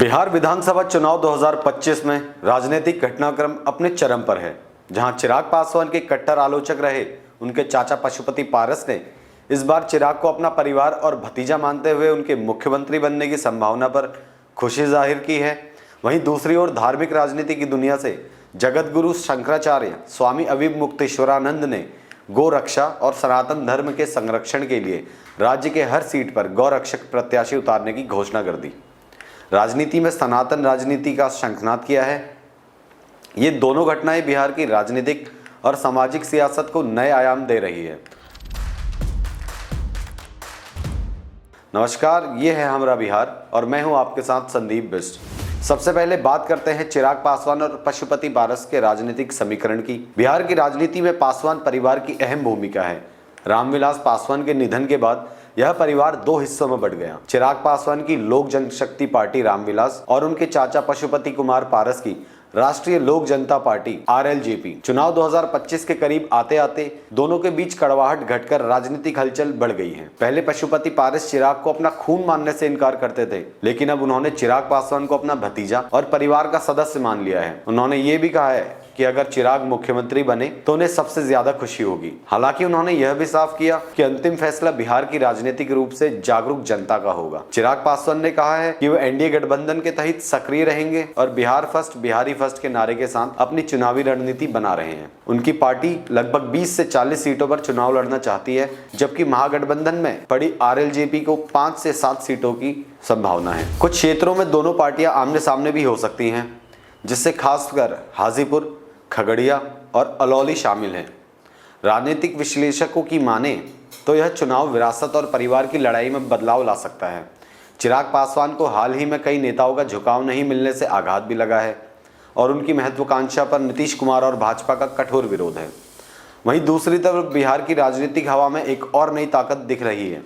बिहार विधानसभा चुनाव 2025 में राजनीतिक घटनाक्रम अपने चरम पर है। जहां चिराग पासवान के कट्टर आलोचक रहे उनके चाचा पशुपति पारस ने इस बार चिराग को अपना परिवार और भतीजा मानते हुए उनके मुख्यमंत्री बनने की संभावना पर खुशी जाहिर की है। वहीं दूसरी ओर धार्मिक राजनीति की दुनिया से जगत गुरु शंकराचार्य स्वामी अविमुक्तेश्वरानंद ने गौ रक्षा और सनातन धर्म के संरक्षण के लिए राज्य के हर सीट पर गौ रक्षक प्रत्याशी उतारने की घोषणा कर दी। राजनीति में सनातन राजनीति का शंखनाद किया है। ये दोनों घटनाएं बिहार की राजनीतिक और सामाजिक सियासत को नए आयाम दे रही है। नमस्कार, ये है हमरा बिहार और मैं हूं आपके साथ संदीप बिष्ट। सबसे पहले बात करते हैं चिराग पासवान और पशुपति पारस के राजनीतिक समीकरण की। बिहार की राजनीति में पासवान परिवार की अहम भूमिका है। रामविलास पासवान के निधन के बाद यह परिवार दो हिस्सों में बढ़ गया। चिराग पासवान की लोक जनशक्ति पार्टी रामविलास और उनके चाचा पशुपति कुमार पारस की राष्ट्रीय लोक जनता पार्टी RLJP चुनाव 2025 के करीब आते आते दोनों के बीच कड़वाहट घटकर राजनीतिक हलचल बढ़ गई है। पहले पशुपति पारस चिराग को अपना खून मानने से इनकार करते थे, लेकिन अब उन्होंने चिराग पासवान को अपना भतीजा और परिवार का सदस्य मान लिया है। उन्होंने ये भी कहा है कि अगर चिराग मुख्यमंत्री बने तो उन्हें सबसे ज्यादा खुशी होगी। हालांकि उन्होंने यह भी साफ किया कि अंतिम फैसला बिहार की राजनीतिक रूप से जागरूक जनता का होगा। चिराग पासवान ने कहा है कि वो एनडीए गठबंधन के तहत सक्रिय रहेंगे और बिहार फर्स्ट बिहारी फर्स्ट के नारे के साथ अपनी चुनावी रणनीति बना रहे हैं। उनकी पार्टी लगभग 20 से 40 सीटों पर चुनाव लड़ना चाहती है, जबकि महागठबंधन में पड़ी RLJP को 5 से 7 सीटों की संभावना है। कुछ क्षेत्रों में दोनों पार्टियां आमने सामने भी हो सकती हैं, जिससे खासकर हाजीपुर, खगड़िया और अलौली शामिल हैं। राजनीतिक विश्लेषकों की माने तो यह चुनाव विरासत और परिवार की लड़ाई में बदलाव ला सकता है। चिराग पासवान को हाल ही में कई नेताओं का झुकाव नहीं मिलने से आघात भी लगा है और उनकी महत्वाकांक्षा पर नीतीश कुमार और भाजपा का कठोर विरोध है। वहीं दूसरी तरफ बिहार की राजनीतिक हवा में एक और नई ताकत दिख रही है।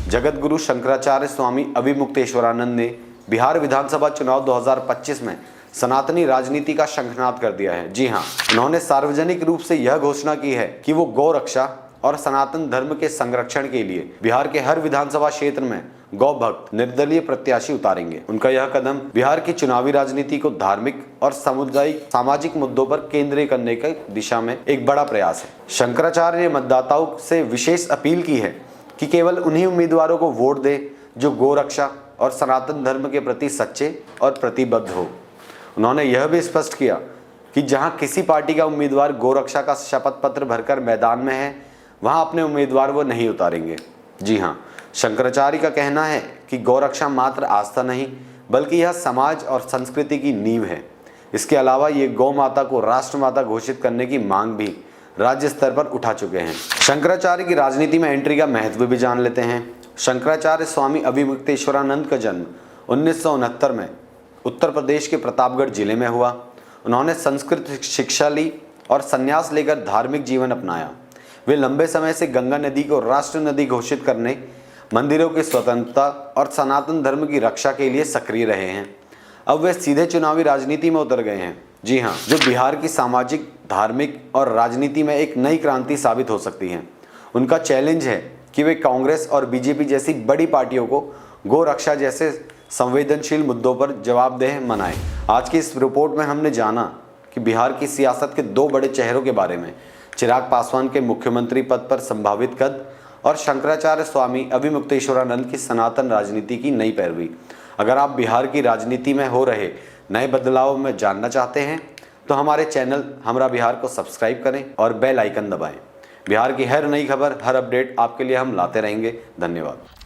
जगत गुरु शंकराचार्य स्वामी अविमुक्तेश्वरानंद ने बिहार विधानसभा चुनाव 2025 में सनातनी राजनीति का शंखनाद कर दिया है। जी हाँ, उन्होंने सार्वजनिक रूप से यह घोषणा की है कि वो गौ रक्षा और सनातन धर्म के संरक्षण के लिए बिहार के हर विधानसभा क्षेत्र में गौ भक्त निर्दलीय प्रत्याशी उतारेंगे। उनका यह कदम बिहार की चुनावी राजनीति को धार्मिक और सामुदायिक सामाजिक मुद्दों पर केंद्रित करने की दिशा में एक बड़ा प्रयास है। शंकराचार्य ने मतदाताओं से विशेष अपील की है कि केवल उन्हीं उम्मीदवारों को वोट दे जो गौ रक्षा और सनातन धर्म के प्रति सच्चे और प्रतिबद्ध हो। उन्होंने यह भी स्पष्ट किया कि जहां किसी पार्टी का उम्मीदवार गोरक्षा का शपथ पत्र भरकर मैदान में है, वहां अपने उम्मीदवार वो नहीं उतारेंगे। जी हां, शंकराचार्य का कहना है कि गौरक्षा मात्र आस्था नहीं, बल्कि यह समाज और संस्कृति की नींव है। इसके अलावा ये गौ माता को राष्ट्रमाता घोषित करने की मांग भी राज्य स्तर पर उठा चुके हैं। शंकराचार्य की राजनीति में एंट्री का महत्व भी जान लेते हैं। शंकराचार्य स्वामी अविमुक्तेश्वरानंद का जन्म 1969 में उत्तर प्रदेश के प्रतापगढ़ जिले में हुआ। उन्होंने संस्कृत शिक्षा ली और संन्यास लेकर धार्मिक जीवन अपनाया। वे लंबे समय से गंगा नदी को राष्ट्र नदी घोषित करने, मंदिरों की स्वतंत्रता और सनातन धर्म की रक्षा के लिए सक्रिय रहे हैं। अब वे सीधे चुनावी राजनीति में उतर गए हैं। जी हाँ, जो बिहार की सामाजिक, धार्मिक और राजनीति में एक नई क्रांति साबित हो सकती है। उनका चैलेंज है कि वे कांग्रेस और BJP जैसी बड़ी पार्टियों को गौ रक्षा जैसे संवेदनशील मुद्दों पर जवाबदेह बनाएं। आज की इस रिपोर्ट में हमने जाना कि बिहार की सियासत के दो बड़े चेहरों के बारे में, चिराग पासवान के मुख्यमंत्री पद पर संभावित कद और शंकराचार्य स्वामी अविमुक्तेश्वरानंद की सनातन राजनीति की नई पैरवी। अगर आप बिहार की राजनीति में हो रहे नए बदलाव में जानना चाहते हैं तो हमारे चैनल हमरा बिहार को सब्सक्राइब करें और बेल आइकन दबाएं। बिहार की हर नई खबर, हर अपडेट आपके लिए हम लाते रहेंगे। धन्यवाद।